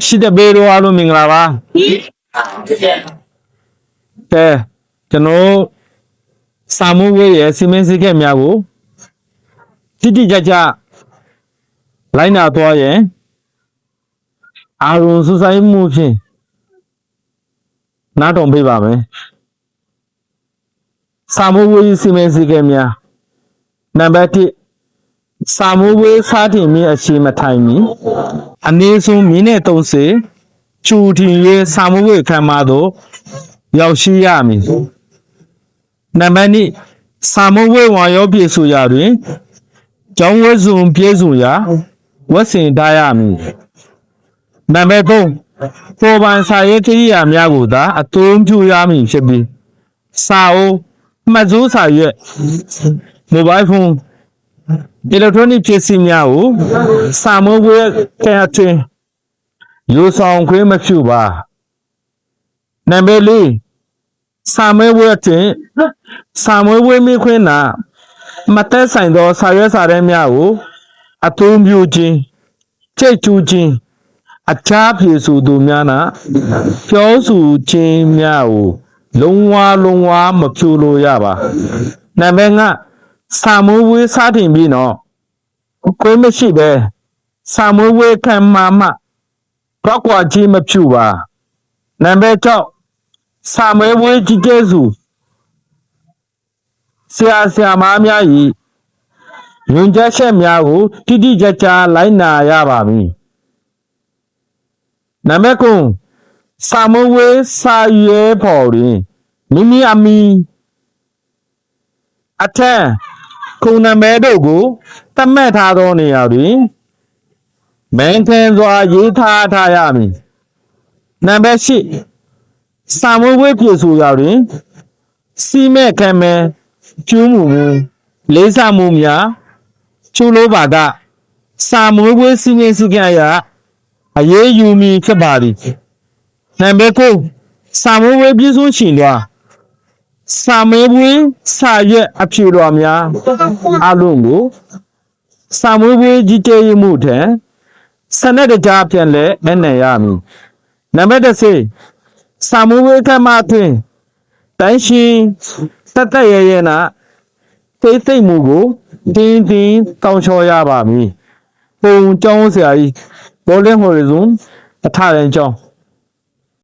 ရှိတဲ့ဘေးတော့အားလုံးမင်္ဂလာပါကဲကျွန်တော်စာမိုးဝေးရဲ့စီမင်းစည်းကက်များကိုတိတိကျကျလိုက်နာသွားရင်အာရုံစူးစိုက်မှုဖြင့်နားထောင်ပေးပါမယ်စာမိုးဝေးစီမင်းစည်းကက်များနံပါတ်1စာမိုးဝေးစားတင်မြင့်အရှိမထိုင်မီအနည်းဆုံးမိနစ်30ချူထင်ရေးစာမိုးဝေးခံမှာတော့ရောက်ရှိရမည်နံပါတ်2စာမိုးဝေးဝါရောပြေဆိုရာတွင်ကျောင်းဝဲစုံပြေစုံရာဝတ်ဆင်ထားရမည်နံပါတ်3ပေါ်ပန်စာရေးကိရိယာများကိုသာအသုံးပြုရမည်ဖြစ်ပြီးစာအုပ်မှတ်စိုးစာရွက်မိုဘိုင်းဖုန်းelectronic ပစ္စည်းများကိုစာမိုးဝေးကဲအတွင်းယူဆောင်ခွင့်မပြုပါနံပါတ်4စာမိုးဝေးတွင်စာမိုးဝေးမိခွင့်နာမသက်ဆိုင်သောစာရွက်စာတမ်းများကိုအသုံးပြုခြင်းချိတ်ကျူးခြင်းအခြားဖြည့်ဆိုသူများနာပြောဆိုခြင်းများကိုလုံးဝမပြုလို့ရပါနံပါတ်5စာမိုးဝေးစားတင်ပြီးတော့ခွင့်မရှိပဲစာမိုးဝေးခံမှတော့ကွာခြင်းမပြုပါနံပါတ်6စာမိုးဝေးကြီးကျယ်စုဆရာမများ၏ညွှန်ကြားချက်များကိုတိတိကျကျလိုက်နာရပါမည်နံပါတ်9စာမိုးဝေးစာရဲပေါ်တွင်မိမိအမည်အထက်ခုနမဲတို့ကိုသတ်မှတ်ထားသောနေရာတွင်မင်းထင်စွာရေးထားရမည်နံပါတ်10စာမိုးဝေးပြေဆိုရာတွင်စီမဲ့ခံမဲ့ကျူးမှုလေးစားမှုများကျူးလို့ပါကစာမိုးဝေးစီမင်းစည်းကမ်းအရအရေးယူမည်ဖြစ်ပါသည်နံပါတ်9စာမိုးဝေးပြည်စုံရှင်လွှာစာမိုးဝေးစာရွက်အဖြူတော်များအလုံးကိုစာမိုးဝေးကြီးကျယ်မှုထံစနစ်တကျပြန်လဲနိုင်ရမည်နံပါတ်10စာမိုးဝေးကမှတွင်တိုင်းရှင်တရဲနာသိမှုကိုတင်းတောင်းချောရပါမည်ပုံကျောင်းဆရာကြီးဘောလင်းဟိုရီဇွန်အထရင်ကျောင်း